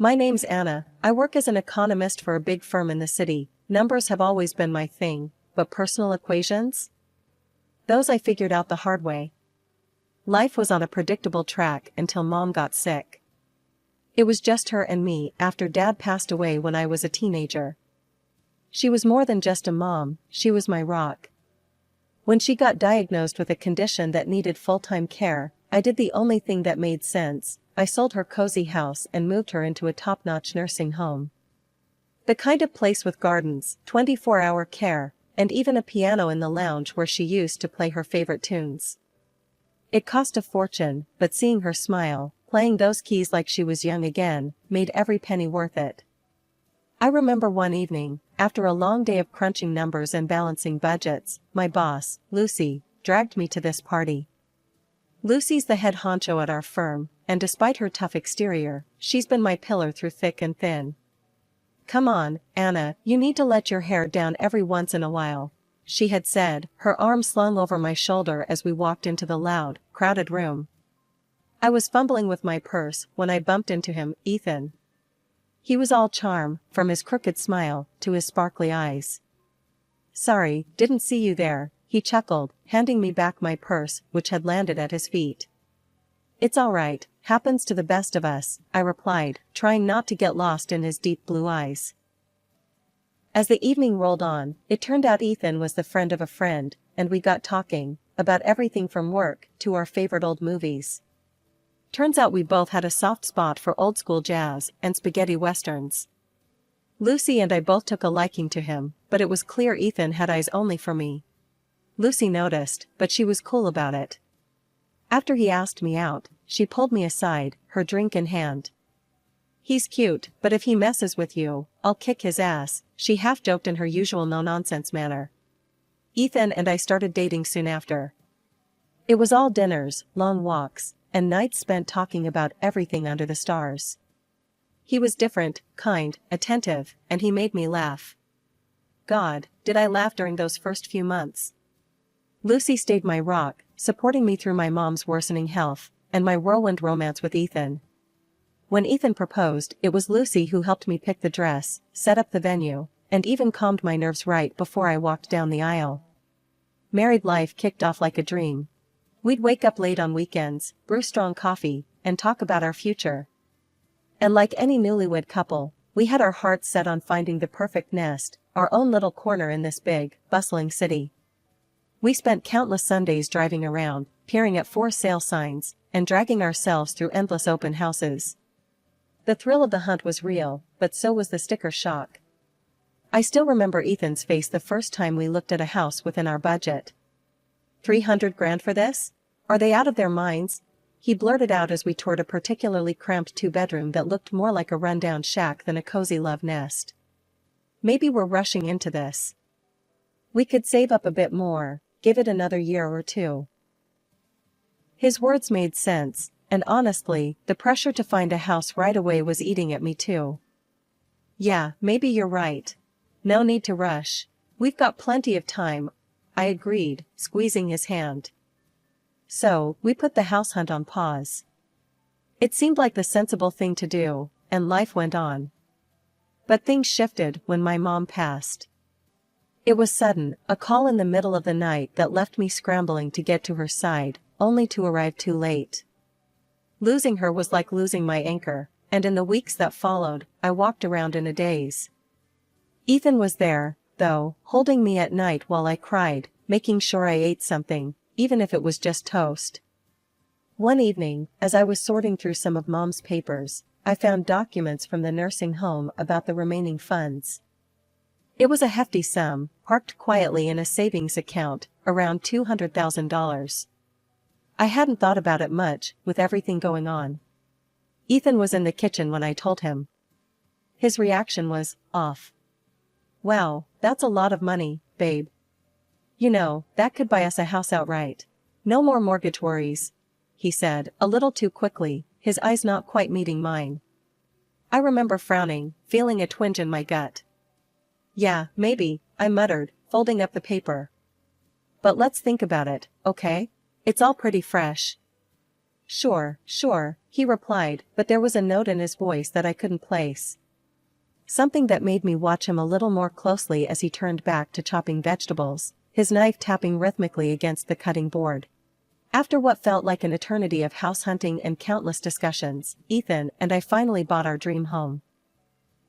My name's Anna. I work as an economist for a big firm in the city. Numbers have always been my thing, but personal equations? Those I figured out the hard way. Life was on a predictable track until Mom got sick. It was just her and me after Dad passed away when I was a teenager. She was more than just a mom, she was my rock. When she got diagnosed with a condition that needed full-time care, I did the only thing that made sense. I sold her cozy house and moved her into a top-notch nursing home. The kind of place with gardens, 24-hour care, and even a piano in the lounge where she used to play her favorite tunes. It cost a fortune, but seeing her smile, playing those keys like she was young again, made every penny worth it. I remember one evening, after a long day of crunching numbers and balancing budgets, my boss, Lucy, dragged me to this party. Lucy's the head honcho at our firm, and despite her tough exterior, she's been my pillar through thick and thin. "Come on, Anna, you need to let your hair down every once in a while," she had said, her arm slung over my shoulder as we walked into the loud, crowded room. I was fumbling with my purse when I bumped into him, Ethan. He was all charm, from his crooked smile to his sparkly eyes. "Sorry, didn't see you there," he chuckled, handing me back my purse, which had landed at his feet. "It's all right, happens to the best of us," I replied, trying not to get lost in his deep blue eyes. As the evening rolled on, it turned out Ethan was the friend of a friend, and we got talking about everything from work to our favorite old movies. Turns out we both had a soft spot for old-school jazz and spaghetti westerns. Lucy and I both took a liking to him, but it was clear Ethan had eyes only for me. Lucy noticed, but she was cool about it. After he asked me out, she pulled me aside, her drink in hand. "He's cute, but if he messes with you, I'll kick his ass," she half-joked in her usual no-nonsense manner. Ethan and I started dating soon after. It was all dinners, long walks, and nights spent talking about everything under the stars. He was different, kind, attentive, and he made me laugh. God, did I laugh during those first few months. Lucy stayed my rock, supporting me through my mom's worsening health, and my whirlwind romance with Ethan. When Ethan proposed, it was Lucy who helped me pick the dress, set up the venue, and even calmed my nerves right before I walked down the aisle. Married life kicked off like a dream. We'd wake up late on weekends, brew strong coffee, and talk about our future. And like any newlywed couple, we had our hearts set on finding the perfect nest, our own little corner in this big, bustling city. We spent countless Sundays driving around, peering at for sale signs, and dragging ourselves through endless open houses. The thrill of the hunt was real, but so was the sticker shock. I still remember Ethan's face the first time we looked at a house within our budget. $300,000 for this? Are they out of their minds? He blurted out as we toured a particularly cramped two-bedroom that looked more like a rundown shack than a cozy love nest. Maybe we're rushing into this. We could save up a bit more, give it another year or two. His words made sense, and honestly, the pressure to find a house right away was eating at me too. "Yeah, maybe you're right. No need to rush. We've got plenty of time," I agreed, squeezing his hand. So, we put the house hunt on pause. It seemed like the sensible thing to do, and life went on. But things shifted when my mom passed. It was sudden, a call in the middle of the night that left me scrambling to get to her side, only to arrive too late. Losing her was like losing my anchor, and in the weeks that followed, I walked around in a daze. Ethan was there, though, holding me at night while I cried, making sure I ate something, even if it was just toast. One evening, as I was sorting through some of Mom's papers, I found documents from the nursing home about the remaining funds. It was a hefty sum, parked quietly in a savings account, around $200,000. I hadn't thought about it much, with everything going on. Ethan was in the kitchen when I told him. His reaction was, off. "Wow, that's a lot of money, babe. You know, that could buy us a house outright. No more mortgage worries," he said, a little too quickly, his eyes not quite meeting mine. I remember frowning, feeling a twinge in my gut. "Yeah, maybe," I muttered, folding up the paper. "But let's think about it, okay? It's all pretty fresh." Sure, he replied, but there was a note in his voice that I couldn't place. Something that made me watch him a little more closely as he turned back to chopping vegetables, his knife tapping rhythmically against the cutting board. After what felt like an eternity of house hunting and countless discussions, Ethan and I finally bought our dream home.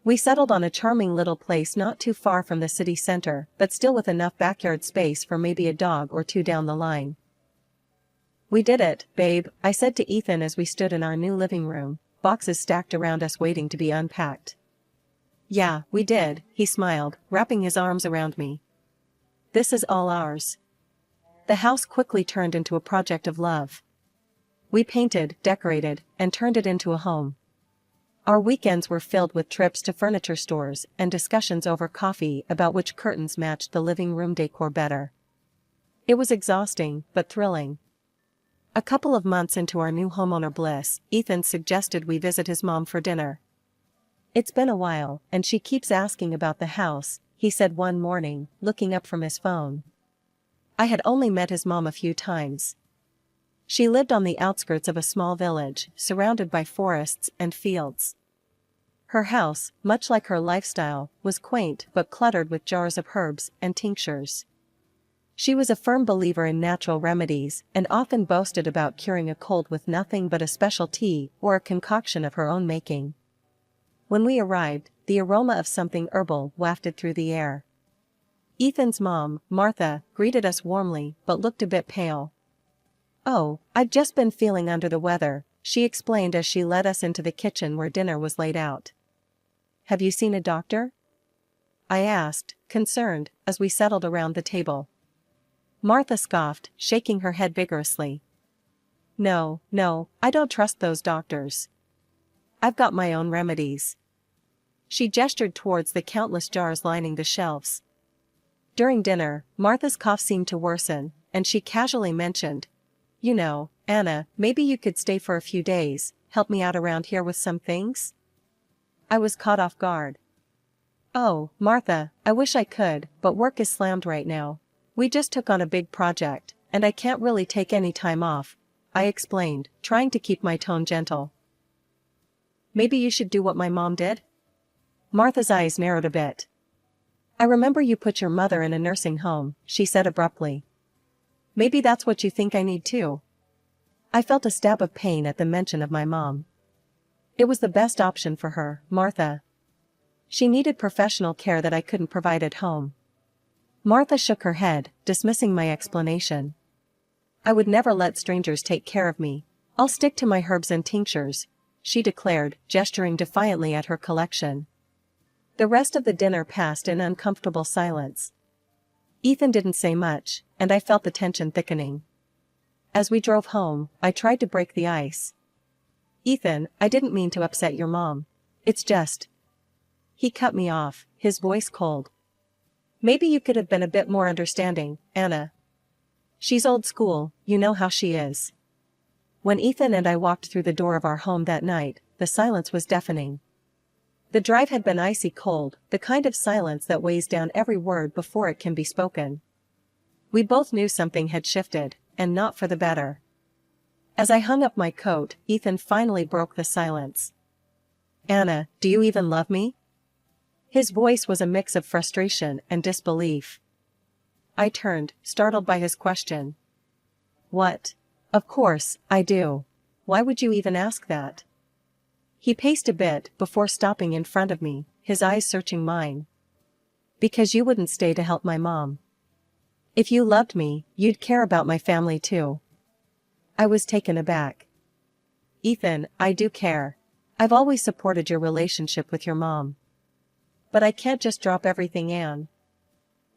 We settled on a charming little place not too far from the city center, but still with enough backyard space for maybe a dog or two down the line. "We did it, babe," I said to Ethan as we stood in our new living room, boxes stacked around us waiting to be unpacked. "Yeah, we did," he smiled, wrapping his arms around me. "This is all ours." The house quickly turned into a project of love. We painted, decorated, and turned it into a home. Our weekends were filled with trips to furniture stores and discussions over coffee about which curtains matched the living room decor better. It was exhausting, but thrilling. A couple of months into our new homeowner bliss, Ethan suggested we visit his mom for dinner. "It's been a while, and she keeps asking about the house," he said one morning, looking up from his phone. I had only met his mom a few times. She lived on the outskirts of a small village, surrounded by forests and fields. Her house, much like her lifestyle, was quaint but cluttered with jars of herbs and tinctures. She was a firm believer in natural remedies and often boasted about curing a cold with nothing but a special tea or a concoction of her own making. When we arrived, the aroma of something herbal wafted through the air. Ethan's mom, Martha, greeted us warmly but looked a bit pale. "Oh, I've just been feeling under the weather," she explained as she led us into the kitchen where dinner was laid out. "Have you seen a doctor?" I asked, concerned, as we settled around the table. Martha scoffed, shaking her head vigorously. No, I don't trust those doctors. I've got my own remedies." She gestured towards the countless jars lining the shelves. During dinner, Martha's cough seemed to worsen, and she casually mentioned, "You know, Anna, maybe you could stay for a few days, help me out around here with some things?" I was caught off guard. "Oh, Martha, I wish I could, but work is slammed right now. We just took on a big project, and I can't really take any time off," I explained, trying to keep my tone gentle. "Maybe you should do what my mom did?" Martha's eyes narrowed a bit. "I remember you put your mother in a nursing home," she said abruptly. "Maybe that's what you think I need too?" I felt a stab of pain at the mention of my mom. It was the best option for her, Martha. She needed professional care that I couldn't provide at home. Martha shook her head, dismissing my explanation. "I would never let strangers take care of me. I'll stick to my herbs and tinctures," she declared, gesturing defiantly at her collection. The rest of the dinner passed in uncomfortable silence. Ethan didn't say much, and I felt the tension thickening. As we drove home, I tried to break the ice. "Ethan, I didn't mean to upset your mom. It's just..." He cut me off, his voice cold. "Maybe you could have been a bit more understanding, Anna. She's old school, you know how she is." When Ethan and I walked through the door of our home that night, the silence was deafening. The drive had been icy cold, the kind of silence that weighs down every word before it can be spoken. We both knew something had shifted, and not for the better. As I hung up my coat, Ethan finally broke the silence. "Anna, do you even love me?" His voice was a mix of frustration and disbelief. I turned, startled by his question. "What? Of course, I do. Why would you even ask that?" He paced a bit before stopping in front of me, his eyes searching mine. "Because you wouldn't stay to help my mom. If you loved me, you'd care about my family too." I was taken aback. "Ethan, I do care. I've always supported your relationship with your mom. But I can't just drop everything, Anne."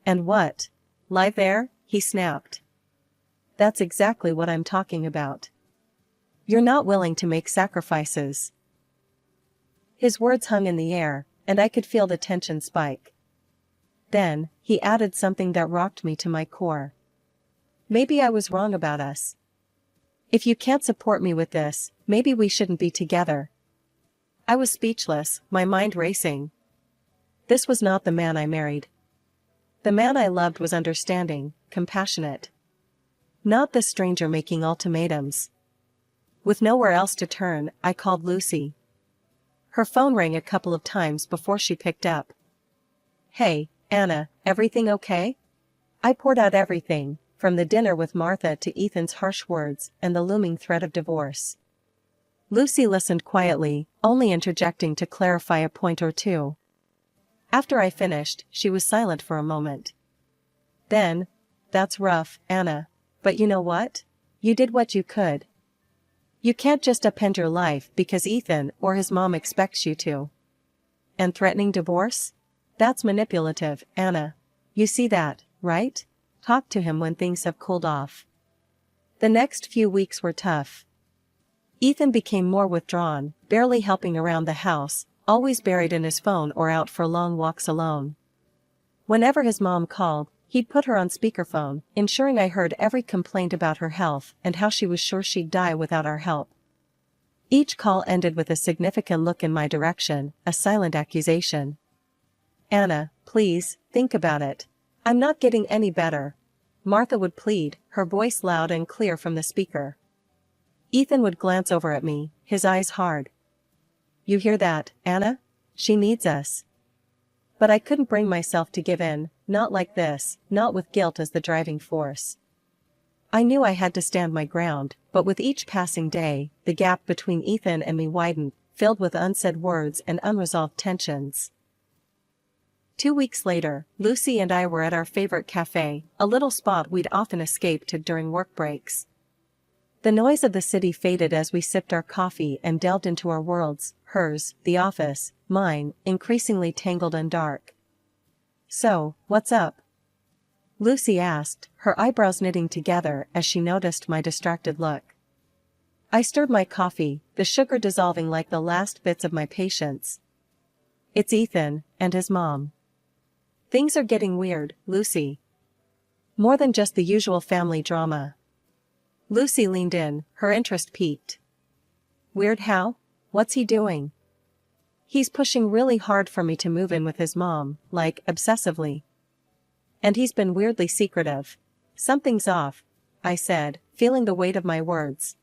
"And what? Lie there?" he snapped. "That's exactly what I'm talking about. You're not willing to make sacrifices." His words hung in the air, and I could feel the tension spike. Then, he added something that rocked me to my core. "Maybe I was wrong about us. If you can't support me with this, maybe we shouldn't be together." I was speechless, my mind racing. This was not the man I married. The man I loved was understanding, compassionate. Not the stranger making ultimatums. With nowhere else to turn, I called Lucy. Her phone rang a couple of times before she picked up. "Hey, Anna, everything okay?" I poured out everything, from the dinner with Martha to Ethan's harsh words and the looming threat of divorce. Lucy listened quietly, only interjecting to clarify a point or two. After I finished, she was silent for a moment. Then, "That's rough, Anna. But you know what? You did what you could. You can't just upend your life because Ethan or his mom expects you to. And threatening divorce? That's manipulative, Anna. You see that, right? Talk to him when things have cooled off." The next few weeks were tough. Ethan became more withdrawn, barely helping around the house, always buried in his phone or out for long walks alone. Whenever his mom called, he'd put her on speakerphone, ensuring I heard every complaint about her health and how she was sure she'd die without our help. Each call ended with a significant look in my direction, a silent accusation. "Anna, please, think about it. I'm not getting any better," Martha would plead, her voice loud and clear from the speaker. Ethan would glance over at me, his eyes hard. "You hear that, Anna? She needs us." But I couldn't bring myself to give in, not like this, not with guilt as the driving force. I knew I had to stand my ground, but with each passing day, the gap between Ethan and me widened, filled with unsaid words and unresolved tensions. 2 weeks later, Lucy and I were at our favorite cafe, a little spot we'd often escape to during work breaks. The noise of the city faded as we sipped our coffee and delved into our worlds, hers, the office, mine, increasingly tangled and dark. "So, what's up?" Lucy asked, her eyebrows knitting together as she noticed my distracted look. I stirred my coffee, the sugar dissolving like the last bits of my patience. "It's Ethan, and his mom. Things are getting weird, Lucy. More than just the usual family drama." Lucy leaned in, her interest piqued. "Weird how? What's he doing?" "He's pushing really hard for me to move in with his mom, like, obsessively. And he's been weirdly secretive. Something's off," I said, feeling the weight of my words.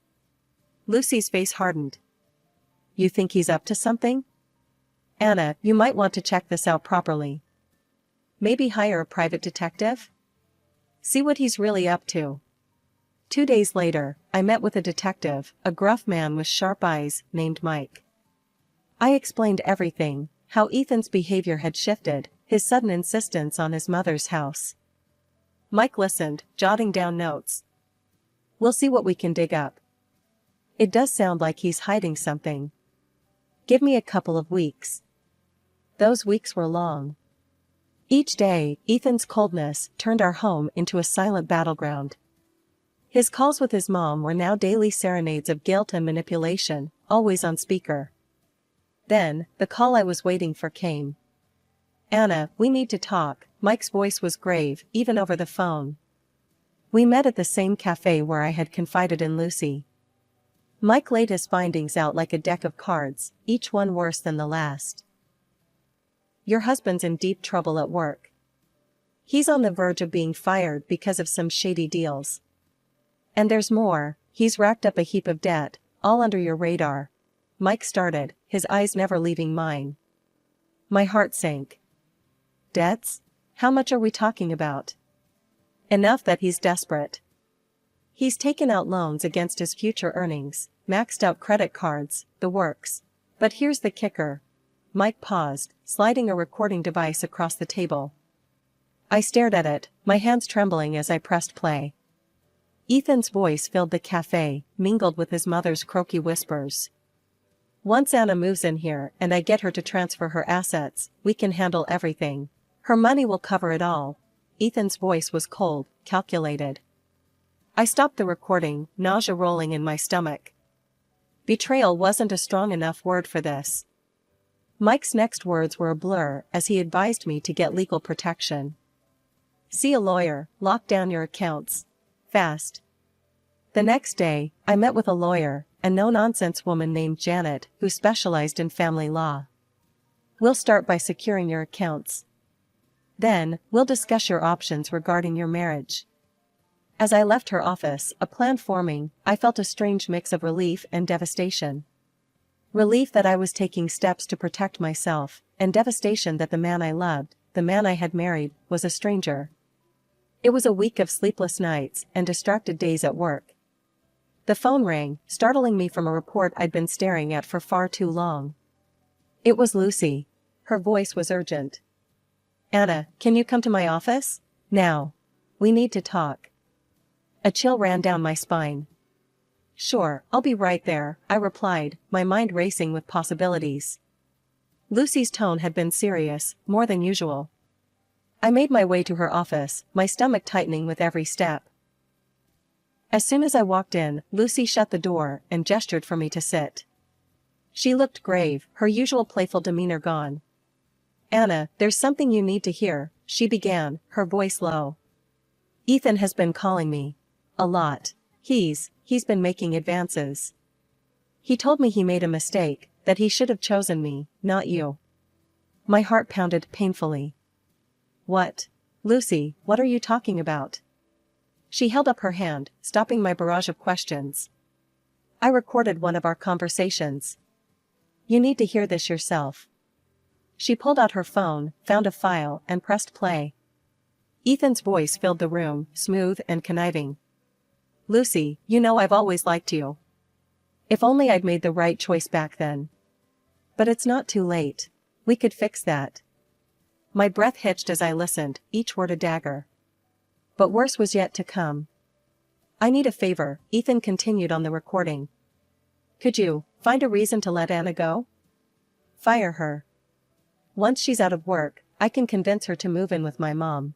Lucy's face hardened. "You think he's up to something? Anna, you might want to check this out properly. Maybe hire a private detective? See what he's really up to." 2 days later, I met with a detective, a gruff man with sharp eyes, named Mike. I explained everything, how Ethan's behavior had shifted, his sudden insistence on his mother's house. Mike listened, jotting down notes. "We'll see what we can dig up. It does sound like he's hiding something. Give me a couple of weeks." Those weeks were long. Each day, Ethan's coldness turned our home into a silent battleground. His calls with his mom were now daily serenades of guilt and manipulation, always on speaker. Then, the call I was waiting for came. "Anna, we need to talk." Mike's voice was grave, even over the phone. We met at the same cafe where I had confided in Lucy. Mike laid his findings out like a deck of cards, each one worse than the last. "Your husband's in deep trouble at work. He's on the verge of being fired because of some shady deals. And there's more, he's racked up a heap of debt, all under your radar." Mike started, his eyes never leaving mine. My heart sank. "Debts? How much are we talking about?" "Enough that he's desperate. He's taken out loans against his future earnings, maxed out credit cards, the works. But here's the kicker." Mike paused, sliding a recording device across the table. I stared at it, my hands trembling as I pressed play. Ethan's voice filled the cafe, mingled with his mother's croaky whispers. "Once Anna moves in here and I get her to transfer her assets, we can handle everything. Her money will cover it all." Ethan's voice was cold, calculated. I stopped the recording, nausea rolling in my stomach. Betrayal wasn't a strong enough word for this. Mike's next words were a blur as he advised me to get legal protection. "See a lawyer, lock down your accounts. Fast." The next day, I met with a lawyer, a no-nonsense woman named Janet who specialized in family law. "We'll start by securing your accounts. Then, we'll discuss your options regarding your marriage." As I left her office, a plan forming, I felt a strange mix of relief and devastation. Relief that I was taking steps to protect myself, and devastation that the man I loved, the man I had married, was a stranger. It was a week of sleepless nights and distracted days at work. The phone rang, startling me from a report I'd been staring at for far too long. It was Lucy. Her voice was urgent. "Anna, can you come to my office? Now. We need to talk." A chill ran down my spine. "Sure, I'll be right there," I replied, my mind racing with possibilities. Lucy's tone had been serious, more than usual. I made my way to her office, my stomach tightening with every step. As soon as I walked in, Lucy shut the door and gestured for me to sit. She looked grave, her usual playful demeanor gone. "Anna, there's something you need to hear," she began, her voice low. "Ethan has been calling me. A lot. He's been making advances. He told me he made a mistake, that he should have chosen me, not you." My heart pounded painfully. "What? Lucy, what are you talking about?" She held up her hand, stopping my barrage of questions. "I recorded one of our conversations. You need to hear this yourself." She pulled out her phone, found a file, and pressed play. Ethan's voice filled the room, smooth and conniving. "Lucy, you know I've always liked you. If only I'd made the right choice back then. But it's not too late. We could fix that." My breath hitched as I listened, each word a dagger. But worse was yet to come. "I need a favor," Ethan continued on the recording. "Could you find a reason to let Anna go? Fire her. Once she's out of work, I can convince her to move in with my mom.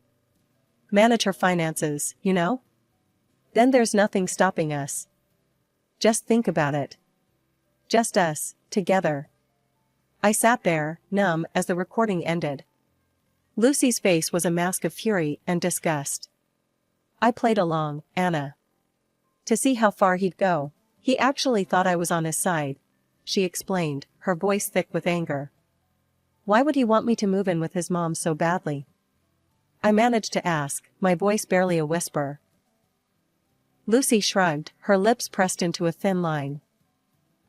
Manage her finances, you know? Then there's nothing stopping us. Just think about it. Just us, together." I sat there, numb, as the recording ended. Lucy's face was a mask of fury and disgust. I played along, Anna. To see how far he'd go. He actually thought I was on his side, she explained, her voice thick with anger. Why would he want me to move in with his mom so badly? I managed to ask, my voice barely a whisper. Lucy shrugged, her lips pressed into a thin line.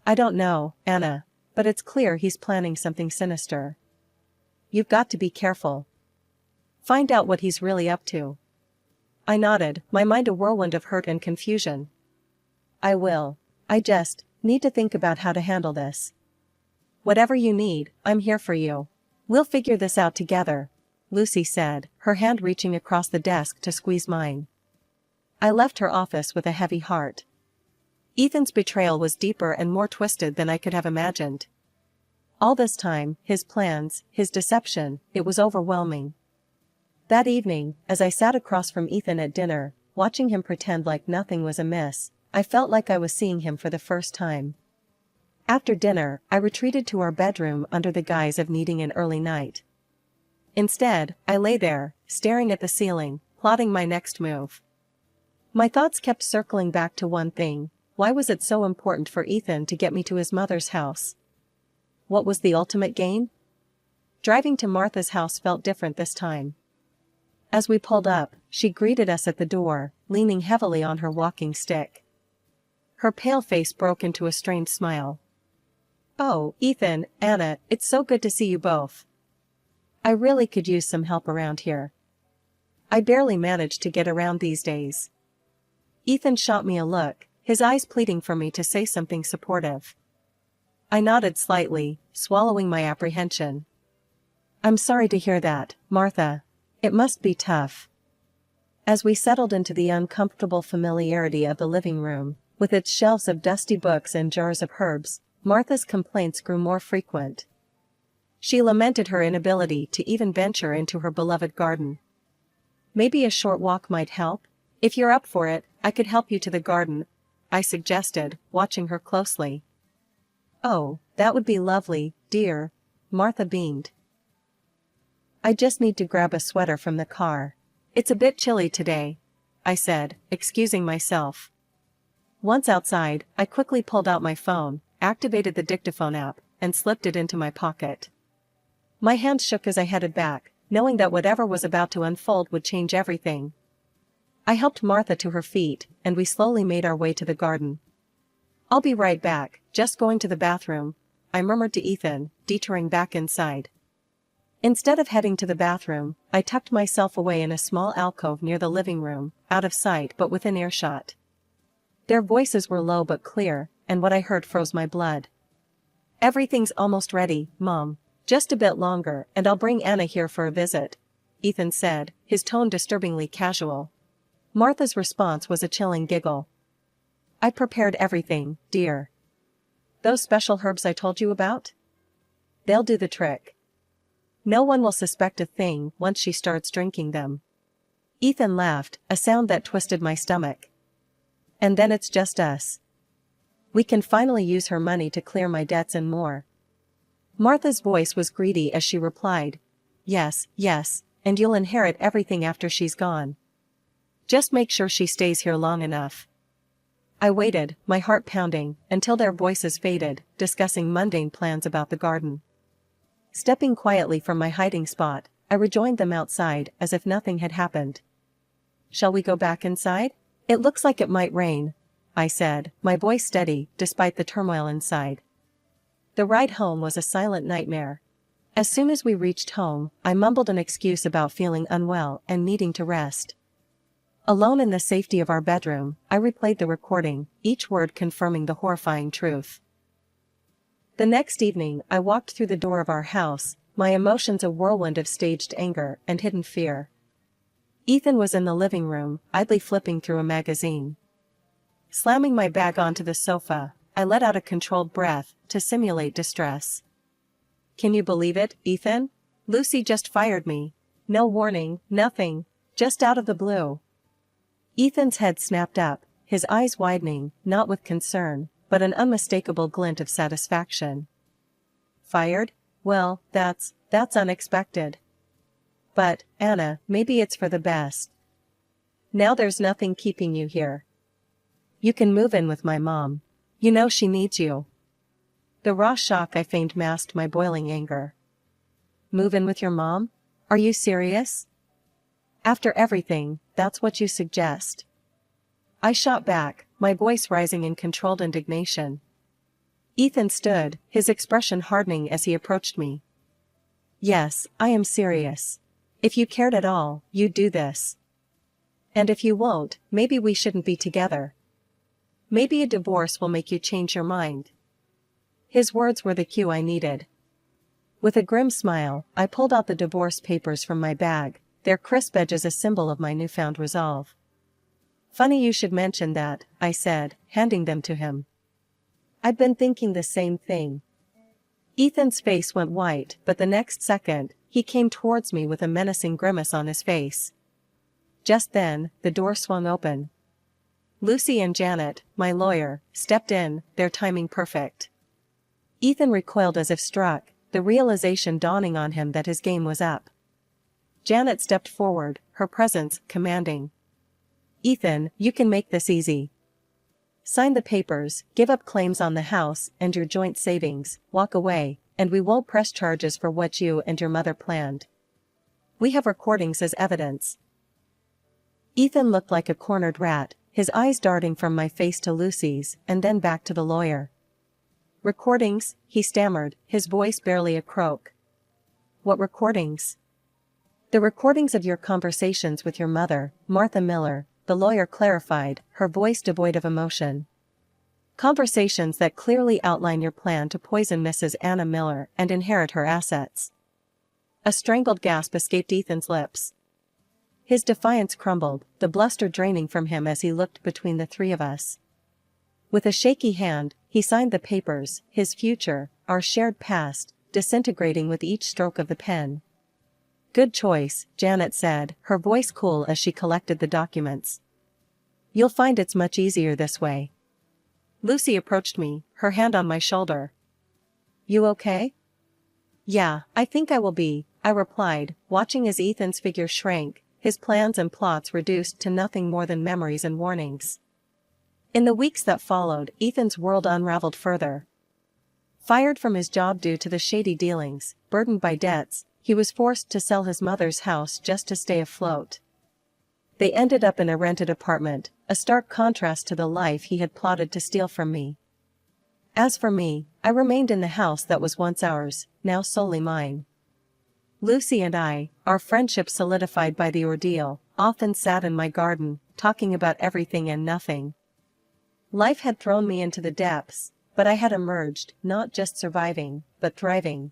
"I don't know, Anna, but it's clear he's planning something sinister. You've got to be careful. Find out what he's really up to." I nodded, my mind a whirlwind of hurt and confusion. "I will. I just need to think about how to handle this." "Whatever you need, I'm here for you. We'll figure this out together," Lucy said, her hand reaching across the desk to squeeze mine. I left her office with a heavy heart. Ethan's betrayal was deeper and more twisted than I could have imagined. All this time, his plans, his deception, it was overwhelming. That evening, as I sat across from Ethan at dinner, watching him pretend like nothing was amiss, I felt like I was seeing him for the first time. After dinner, I retreated to our bedroom under the guise of needing an early night. Instead, I lay there, staring at the ceiling, plotting my next move. My thoughts kept circling back to one thing: why was it so important for Ethan to get me to his mother's house? What was the ultimate gain? Driving to Martha's house felt different this time. As we pulled up, she greeted us at the door, leaning heavily on her walking stick. Her pale face broke into a strained smile. "Oh, Ethan, Anna, it's so good to see you both. I really could use some help around here. I barely manage to get around these days." Ethan shot me a look, his eyes pleading for me to say something supportive. I nodded slightly, swallowing my apprehension. "I'm sorry to hear that, Martha. It must be tough." As we settled into the uncomfortable familiarity of the living room, with its shelves of dusty books and jars of herbs, Martha's complaints grew more frequent. She lamented her inability to even venture into her beloved garden. "Maybe a short walk might help? If you're up for it, I could help you to the garden," I suggested, watching her closely. "Oh, that would be lovely, dear," Martha beamed. "I just need to grab a sweater from the car. It's a bit chilly today," I said, excusing myself. Once outside, I quickly pulled out my phone, activated the dictaphone app, and slipped it into my pocket. My hands shook as I headed back, knowing that whatever was about to unfold would change everything. I helped Martha to her feet, and we slowly made our way to the garden. "I'll be right back, just going to the bathroom," I murmured to Ethan, detouring back inside. Instead of heading to the bathroom, I tucked myself away in a small alcove near the living room, out of sight but within earshot. Their voices were low but clear, and what I heard froze my blood. "Everything's almost ready, Mom. Just a bit longer and I'll bring Anna here for a visit," Ethan said, his tone disturbingly casual. Martha's response was a chilling giggle. "I prepared everything, dear. Those special herbs I told you about? They'll do the trick. No one will suspect a thing once she starts drinking them." Ethan laughed, a sound that twisted my stomach. "And then it's just us. We can finally use her money to clear my debts and more." Martha's voice was greedy as she replied, "Yes, yes, and you'll inherit everything after she's gone. Just make sure she stays here long enough." I waited, my heart pounding, until their voices faded, discussing mundane plans about the garden. Stepping quietly from my hiding spot, I rejoined them outside as if nothing had happened. "Shall we go back inside? It looks like it might rain," I said, my voice steady, despite the turmoil inside. The ride home was a silent nightmare. As soon as we reached home, I mumbled an excuse about feeling unwell and needing to rest. Alone in the safety of our bedroom, I replayed the recording, each word confirming the horrifying truth. The next evening, I walked through the door of our house, my emotions a whirlwind of staged anger and hidden fear. Ethan was in the living room, idly flipping through a magazine. Slamming my bag onto the sofa, I let out a controlled breath to simulate distress. "Can you believe it, Ethan? Lucy just fired me. No warning, nothing, just out of the blue." Ethan's head snapped up, his eyes widening, not with concern, but an unmistakable glint of satisfaction. "Fired? Well, that's unexpected. But, Anna, maybe it's for the best. Now there's nothing keeping you here. You can move in with my mom. You know she needs you." The raw shock I feigned masked my boiling anger. "Move in with your mom? Are you serious? After everything, that's what you suggest?" I shot back, my voice rising in controlled indignation. Ethan stood, his expression hardening as he approached me. "Yes, I am serious. If you cared at all, you'd do this. And if you won't, maybe we shouldn't be together. Maybe a divorce will make you change your mind." His words were the cue I needed. With a grim smile, I pulled out the divorce papers from my bag, their crisp edges a symbol of my newfound resolve. "Funny you should mention that," I said, handing them to him. "I'd been thinking the same thing." Ethan's face went white, but the next second, he came towards me with a menacing grimace on his face. Just then, the door swung open. Lucy and Janet, my lawyer, stepped in, their timing perfect. Ethan recoiled as if struck, the realization dawning on him that his game was up. Janet stepped forward, her presence commanding. "Ethan, you can make this easy. Sign the papers, give up claims on the house and your joint savings, walk away, and we won't press charges for what you and your mother planned. We have recordings as evidence." Ethan looked like a cornered rat, his eyes darting from my face to Lucy's and then back to the lawyer. "Recordings?" he stammered, his voice barely a croak. "What recordings?" "The recordings of your conversations with your mother, Martha Miller," the lawyer clarified, her voice devoid of emotion. "Conversations that clearly outline your plan to poison Mrs. Anna Miller and inherit her assets." A strangled gasp escaped Ethan's lips. His defiance crumbled, the bluster draining from him as he looked between the three of us. With a shaky hand, he signed the papers, his future, our shared past, disintegrating with each stroke of the pen. "Good choice," Janet said, her voice cool as she collected the documents. "You'll find it's much easier this way." Lucy approached me, her hand on my shoulder. "You okay?" "Yeah, I think I will be," I replied, watching as Ethan's figure shrank, his plans and plots reduced to nothing more than memories and warnings. In the weeks that followed, Ethan's world unraveled further. Fired from his job due to the shady dealings, burdened by debts, he was forced to sell his mother's house just to stay afloat. They ended up in a rented apartment, a stark contrast to the life he had plotted to steal from me. As for me, I remained in the house that was once ours, now solely mine. Lucy and I, our friendship solidified by the ordeal, often sat in my garden, talking about everything and nothing. Life had thrown me into the depths, but I had emerged, not just surviving, but thriving.